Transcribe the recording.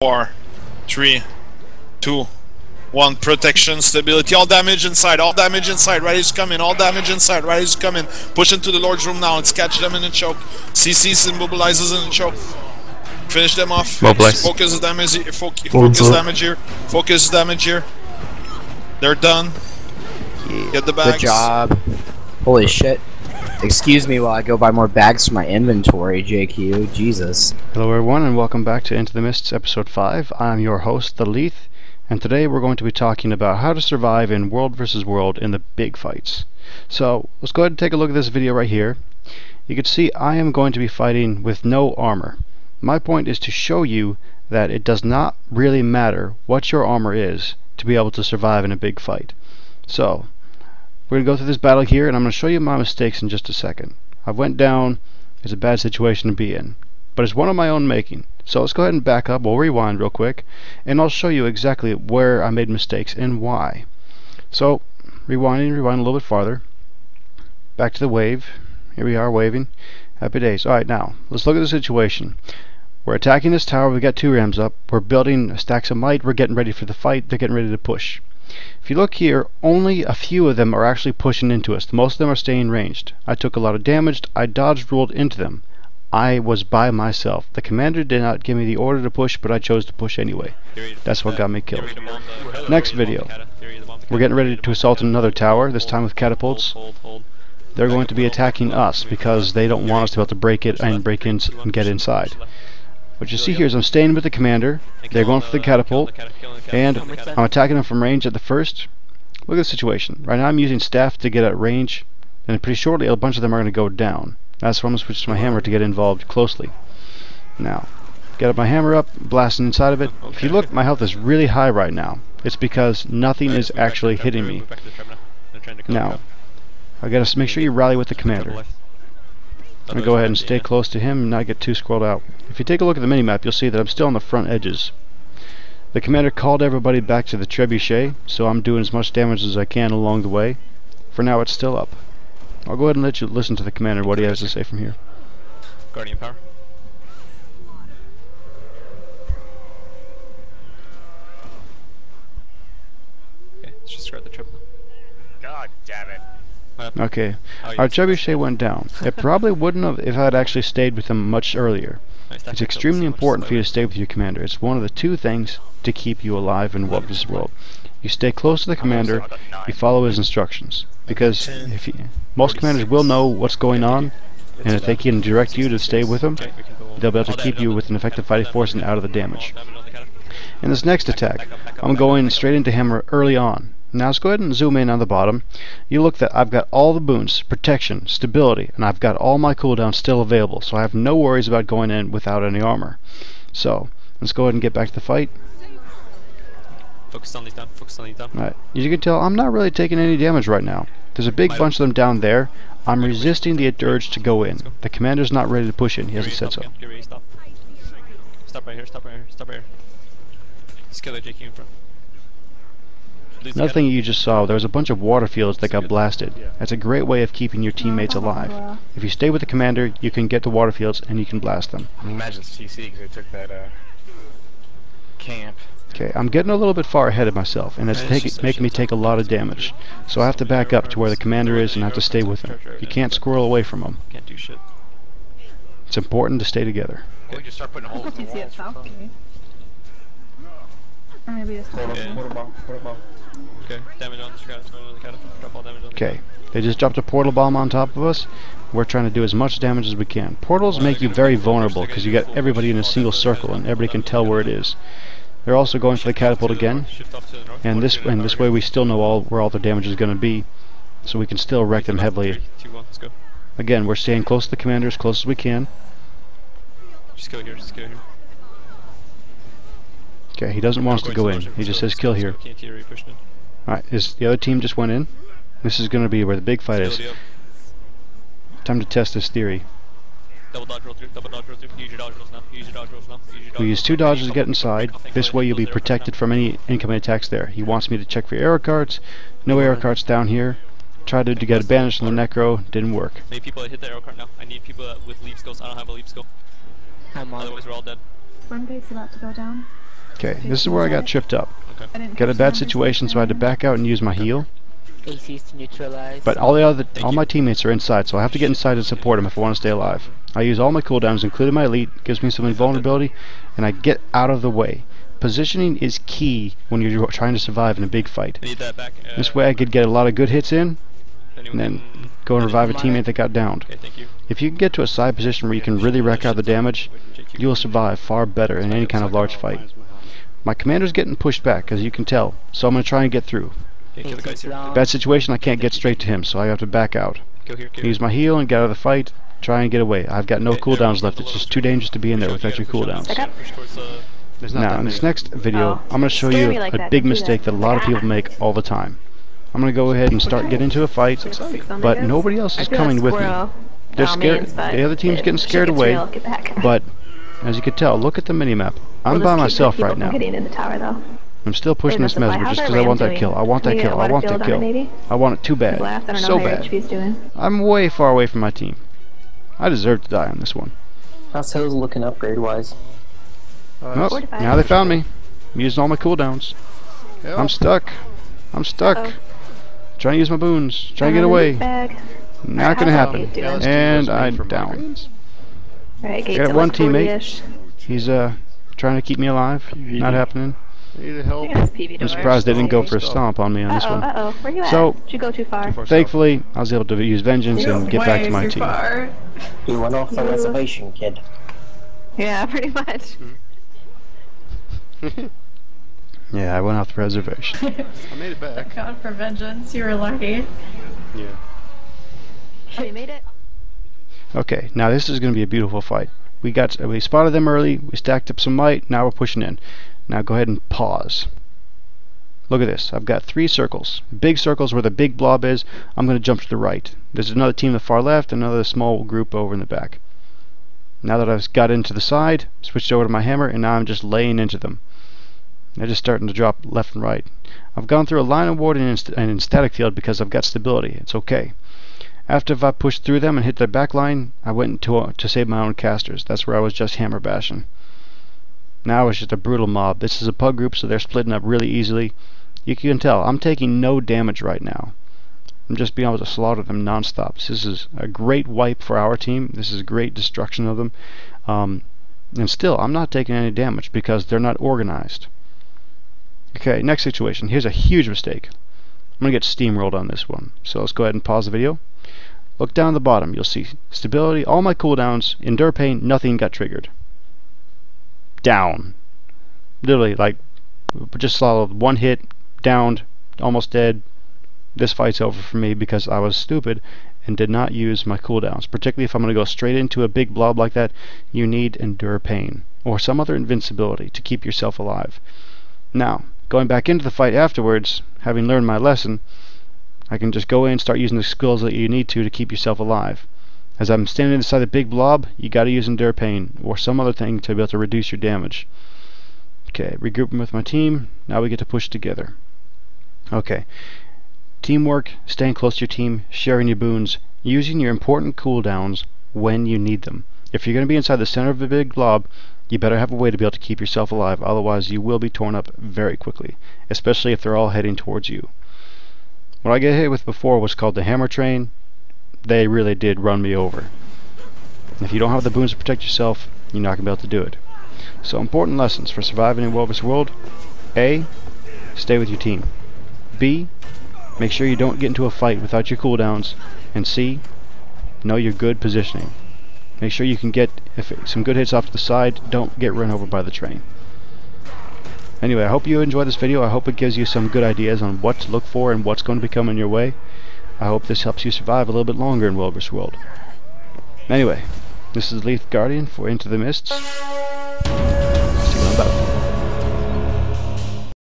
4, 3, 2, 1. Protection, stability, all damage inside, Riders coming, all damage inside, Riders coming. Push into the Lord's room now, let's catch them in the choke. CC's immobilizes in the choke. Finish them off. Mobilize. Focus damage here. Focus damage here. They're done. Get the bags. Good job. Holy shit. Excuse me while I go buy more bags for my inventory, JQ. Jesus. Hello everyone and welcome back to Into the Mists episode 5. I'm your host, the Lethe, and today we're going to be talking about how to survive in World vs. World in the big fights. So, let's go ahead and take a look at this video right here. You can see I am going to be fighting with no armor. My point is to show you that it does not really matter what your armor is to be able to survive in a big fight. So, we're going to go through this battle here, and I'm going to show you my mistakes in just a second. I went down. It's a bad situation to be in, but it's one of my own making. So let's go ahead and back up. We'll rewind real quick, and I'll show you exactly where I made mistakes and why. So, rewind a little bit farther. Back to the wave. Here we are waving. Happy days. Alright, now, let's look at the situation. We're attacking this tower. We got 2 rams up. We're building stacks of might. We're getting ready for the fight. They're getting ready to push. If you look here, only a few of them are actually pushing into us. Most of them are staying ranged. I took a lot of damage. I dodged, rolled into them. I was by myself. The commander did not give me the order to push, but I chose to push anyway. That's what got me killed. Next video. We're getting ready to assault another tower, this time with catapults. They're going to be attacking us because they don't want us to be able to break it and break in and get inside. What you see here is I'm staying with the commander. They're going for the catapult, and I'm attacking them from range at the first. Look at the situation. Right now I'm using staff to get at range, and pretty shortly a bunch of them are going to go down. That's why I'm going to switch to my hammer to get involved closely. Now, get my hammer up, blasting inside of it. If you look, my health is really high right now. It's because nothing is actually hitting me. Now, I gotta make sure you rally with the commander. I'm going to go ahead and stay close to him and not get too scrolled out. If you take a look at the minimap, you'll see that I'm still on the front edges. The commander called everybody back to the trebuchet, so I'm doing as much damage as I can along the way. For now, it's still up. I'll go ahead and let you listen to the commander, what he has to say from here. Guardian power. Okay, let's just start the trip. God damn it. Okay, our trebuchet went down. It probably wouldn't have if I had actually stayed with him much earlier. It's extremely important for you to stay with your commander. It's one of the 2 things to keep you alive in World vs. World. You stay close to the commander, you follow his instructions. Because most commanders will know what's going on, and if they can direct you to stay with them, they'll be able to keep you with an effective fighting force and out of the damage. In this next attack, I'm going straight into hammer early on. Now let's go ahead and zoom in on the bottom. You look that I've got all the boons, protection, stability, and I've got all my cooldowns still available, so I have no worries about going in without any armor. So, let's go ahead and get back to the fight. Focus on these down, focus on these down. Alright, as you can tell, I'm not really taking any damage right now. There's a big bunch of them down there. I'm resisting the urge to go in. The commander's not ready to push in, he hasn't said so. Get ready, stop. Stop right here, stop right here, stop right here. Just kill the JQ in front. Another thing you just saw, there was a bunch of water fields that got blasted. That's a great way of keeping your teammates alive. If you stay with the commander, you can get the water fields and you can blast them. Imagine CC because they took that camp. Okay, I'm getting a little bit far ahead of myself, and it's making me take a lot of damage. So I have to back up to where the commander is and I have to stay with him. You can't squirrel away from him. Can't do shit. It's important to stay together. We just start putting holes in the walls. Okay, damage on the catapult. Drop all damage on the Okay, they just dropped a portal bomb on top of us. We're trying to do as much damage as we can. Portals make you very vulnerable because you got everybody in a single circle and everybody can tell where it is. They're also going for the catapult again, and this way we still know where all the damage is going to be, so we can still wreck them heavily. Again, we're staying close to the commander as close as we can. Just kill here, just kill here. Okay, he doesn't want us to go in. He just says kill here. Alright, the other team just went in. This is going to be where the big fight is. Time to test this theory. Double dodge roll through, use your dodge rolls now, use your dodge rolls now. We use 2 dodges to get inside. This way you'll be protected from any incoming attacks there. He wants me to check for arrow cards. No arrow cards down here. Tried to get a banish on the necro, didn't work. I need people that hit the arrow card now. I need people with leap skills. I don't have a leap skill. Otherwise we're all dead. When gate's about to go down? Okay, this is where I got tripped up. Okay. Got a bad situation, so I had to back out and use my heal. ACs to neutralize. But all my teammates are inside, so I have to get inside to support them if I want to stay alive. I use all my cooldowns, including my elite, gives me some invulnerability, and I get out of the way. Positioning is key when you're trying to survive in a big fight. Need that back. This way I could get a lot of good hits in, and then go and revive a teammate that got downed. Okay, thank you. If you can get to a side position where you can really wreck out the damage, you will survive far better in any kind of large fight. My commander's getting pushed back, as you can tell, so I'm going to try and get through. Okay, kill the guys here. Bad situation, I can't get straight to him, so I have to back out. Go here, go Use my heal and get out of the fight, try and get away. I've got no cooldowns left, it's just too dangerous to be in there without your cooldowns. Now, in this next video, I'm going to show you a big mistake that a lot of people make all the time. I'm going to go ahead and start getting into a fight, but nobody else is coming with me. They're scared. The other team's getting scared away, but as you can tell, look at the minimap. I'm by myself right now. I'm still pushing this Mesmer just because I want that kill. I want that kill. I want that kill. I want it too bad. So bad. I'm way far away from my team. I deserve to die on this one. How's Hills looking upgrade wise? Well, now they found me. I'm using all my cooldowns. I'm stuck. I'm stuck. Trying to use my boons. Trying to get away. Not gonna happen. And I'm down. I got one teammate. He's trying to keep me alive. Not happening. I'm surprised they didn't go for a stomp on me on this one. Where you at? So, Did you go too far? thankfully, I was able to use vengeance and get back to my team. You went off the reservation, kid. Yeah, pretty much. Yeah, I went off the reservation. I made it back. God for vengeance, you were lucky. Yeah. Oh, you made it? Okay, now this is going to be a beautiful fight. We spotted them early, we stacked up some might, now we're pushing in. Now go ahead and pause. Look at this, I've got 3 circles. Big circles where the big blob is. I'm going to jump to the right. There's another team on the far left, another small group over in the back. Now that I've got into the side, switched over to my hammer, and now I'm just laying into them. They're just starting to drop left and right. I've gone through a line of ward and in static field because I've got stability. It's okay. After I pushed through them and hit their back line, I went to save my own casters. That's where I was just hammer bashing. Now it's just a brutal mob. This is a pug group, so they're splitting up really easily. You can tell I'm taking no damage right now. I'm just being able to slaughter them non-stop. This is a great wipe for our team. This is great destruction of them. And still, I'm not taking any damage because they're not organized. Okay, next situation. Here's a huge mistake. I'm going to get steamrolled on this one. So let's go ahead and pause the video. Look down the bottom. You'll see stability, all my cooldowns, endure pain, nothing got triggered. Down. Literally, like, just saw one hit, downed, almost dead. This fight's over for me because I was stupid and did not use my cooldowns. Particularly if I'm going to go straight into a big blob like that, you need endure pain or some other invincibility to keep yourself alive. Now, going back into the fight afterwards, having learned my lesson, I can just go in and start using the skills that you need to keep yourself alive. As I'm standing inside the big blob, you got to use endure pain or some other thing to be able to reduce your damage. Okay, regrouping with my team. Now we get to push together. Okay, teamwork, staying close to your team, sharing your boons, using your important cooldowns when you need them. If you're going to be inside the center of the big blob, you better have a way to be able to keep yourself alive, otherwise you will be torn up very quickly, especially if they're all heading towards you. What I got hit with before was called the hammer train. They really did run me over. If you don't have the boons to protect yourself, you're not going to be able to do it. So important lessons for surviving in World vs. World. A. Stay with your team. B. Make sure you don't get into a fight without your cooldowns. And C. Know your good positioning. Make sure you can get some good hits off to the side. Don't get run over by the train. Anyway, I hope you enjoyed this video. I hope it gives you some good ideas on what to look for and what's going to be coming your way. I hope this helps you survive a little bit longer in World vs. World. Anyway, this is Lethe Guardian for Into the Mists.